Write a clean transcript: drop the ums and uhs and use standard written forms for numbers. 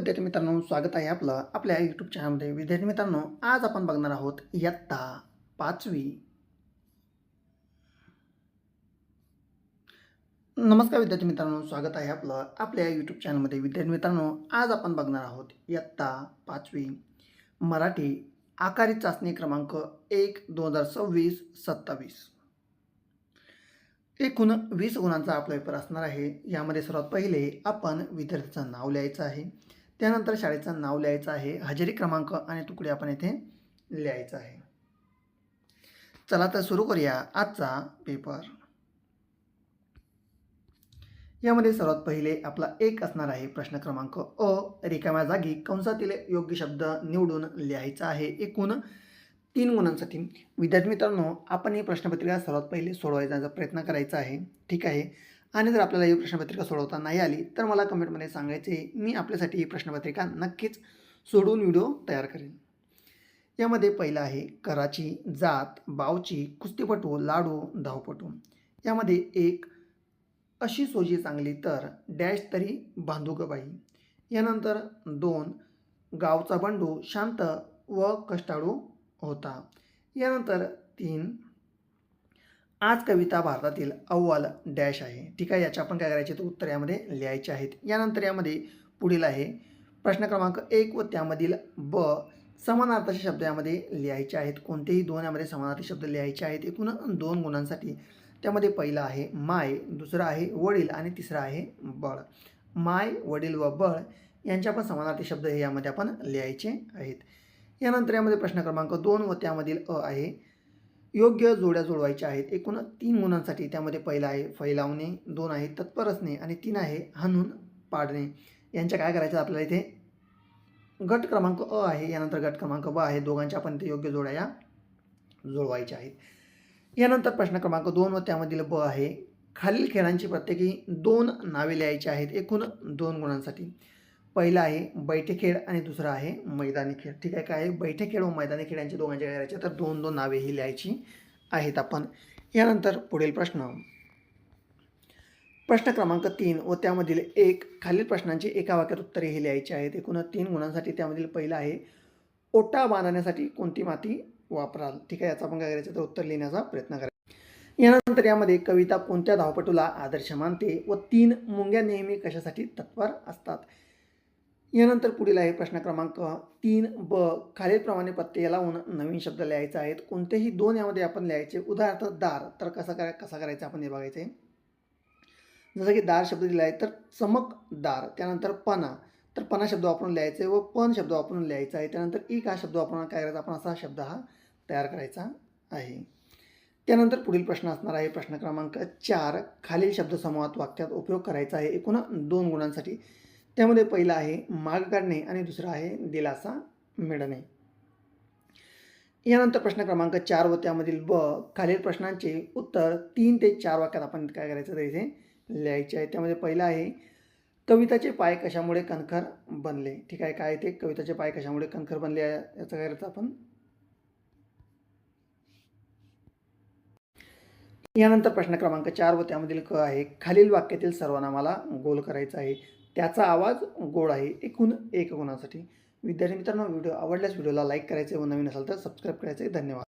विद्यार्थी मित्रांनो, स्वागत आहे आपलं आपल्या यूट्यूब चॅनलमध्ये. विद्यार्थी मित्रांनो, आज आपण बघणार आहोत इयत्ता 5वी. नमस्कार विद्यार्थी मित्रांनो, स्वागत आहे आपलं आपल्या यूट्यूब चॅनलमध्ये. विद्यार्थी मित्रांनो, आज आपण बघणार आहोत इयत्ता 5वी मराठी आकारित चाचणी क्रमांक 1 2026-27. एकूण 20 गुणांचा आपला पेपर असणार आहे. यामध्ये सर्वात पहिले आपण विद्यार्थ्याचं नाव लिहायचं आहे, त्यानंतर शाळेचं नाव लिहायचं आहे, हजेरी क्रमांक आणि तुकडे आपण येथे लिहायचं आहे. चला तर सुरू करूया आजचा पेपर. यामध्ये सर्वात पहिले आपला एक असणार आहे प्रश्न क्रमांक अ. रिकाम्या जागी कंसातील योग्य शब्द निवडून लिहायचा आहे. एकूण 3 गुणांसाठी. विद्यार्थी मित्रांनो, आपण ही प्रश्नपत्रिका सर्वात पहिले सोडवायचा प्रयत्न करायचा आहे, ठीक आहे. आणि जर आपल्याला ही प्रश्नपत्रिका सोडवता नाही आली तर मला कमेंटमध्ये सांगायचे, मी आपल्यासाठी ही प्रश्नपत्रिका नक्कीच सोडवून व्हिडिओ तयार करेन. यामध्ये पहिलं आहे कराची, जात, बावची, कुस्तीपटू, लाडू, धावपटू. यामध्ये एक अशी सोजी चांगली तर डॅश तरी बांधू ग बाई. यानंतर 2 गावचा बंडू शांत व कष्टाळू होता. यानंतर 3 आज कविता भारतातील अव्वल डॅश आहे, ठीक आहे. याच्या आपण काय करायचे तर उत्तर यामध्ये लिहायचे आहेत. यानंतर यामध्ये पुढील आहे प्रश्न क्रमांक 1 व त्यामधील ब समानार्थाचे शब्द यामध्ये लिहायचे आहेत. कोणतेही 2 यामध्ये समानार्थी शब्द लिहायचे आहेत. एकूण 2 गुणांसाठी. त्यामध्ये पहिला आहे माय, दुसरा आहे वडील आणि तिसरा आहे बळ. माय, वडील व बळ यांच्या पण समानार्थी शब्द हे यामध्ये आपण लिहायचे आहेत. यानंतर यामध्ये प्रश्न क्रमांक 2 व त्यामधील अ आहे योग्य जोड्या जुळवायच्या आहेत. एकूण 3 गुणांसाठी. त्यामध्ये पहिला आहे फैलावणे, 2 आहे तत्पर असणे आणि 3 आहे हाणून पाडणे. यांच्या काय करायचं आपल्याला इथे गट क्रमांक अ आहे, यानंतर गट क्रमांक ब आहे. दोघांच्या आपण इथे योग्य जोड्या या जुळवायच्या आहेत. यानंतर प्रश्न क्रमांक 2 व त्यामधील ब आहे खालील खेळांची प्रत्येकी 2 नावे लिहायची आहेत. एकूण 2 गुणांसाठी. पहिला आहे बैठे खेळ आणि दुसरा आहे मैदानी खेळ, ठीक आहे. काय आहे बैठे खेळ व मैदानी खेळ यांची दोघांच्या काय करायचे तर 2-2 नावे ही लिहायची आहेत आपण. यानंतर पुढील प्रश्न क्रमांक 3 व त्यामधील एक खालील प्रश्नांची एका वाक्यात उत्तरे ही लिहायची आहेत. एकूण 3 गुणांसाठी. त्यामधील पहिला आहे ओटा बांधण्यासाठी कोणती माती वापराल, ठीक आहे. याचा आपण काय करायचं तर उत्तर लिहिण्याचा प्रयत्न करायचा. यानंतर यामध्ये कविता कोणत्या धावपटूला आदर्श मानते व 3 मुंग्या नेहमी कशासाठी तत्पर असतात. यानंतर पुढील आहे प्रश्न क्रमांक 3 ब खालीलप्रमाणे प्रत्यय लावून नवीन शब्द लिहायचे आहेत. कोणतेही 2 यामध्ये आपण लिहायचे. उदाहरणार्थ दार, तर कसा करायचा आपण हे बघायचे. जसं की दार शब्द दिला आहे तर चमकदार. त्यानंतर पणा, तर पणा शब्द वापरून लिहायचे व पण शब्द वापरून लिहायचा आहे. त्यानंतर एक हा शब्द वापरून काय करायचा आपण असा शब्द हा तयार करायचा आहे. त्यानंतर पुढील प्रश्न असणार आहे प्रश्न क्रमांक 4 खालील शब्दसमूहात वाक्यात उपयोग करायचा आहे. एकूण 2 गुणांसाठी. त्यामध्ये पहिला आहे माग काढणे आणि दुसरा आहे दिलासा मिळणे. यानंतर प्रश्न क्रमांक 4 व त्यामधील ब खालील प्रश्नांचे उत्तर 3 ते 4 वाक्यात आपण काय करायचं तर इथे लिहायचे आहे. त्यामध्ये पहिला आहे कविताचे पाय कशामुळे कणखर बनले, ठीक आहे. काय ते कविताचे पाय कशामुळे कणखर बनले याचं काय करायचं आपण. यानंतर प्रश्न क्रमांक 4 व त्यामधील क आहे खालील वाक्यातील सर्वनामाला गोल करायचा आहे. त्याचा आवाज गोड आहे. एकूण 1 गुणांसाठी. विद्यार्थी मित्रांनो, व्हिडिओ आवडल्यास व्हिडिओला लाईक करायचे व नवीन असाल तर सबस्क्राईब करायचे. धन्यवाद.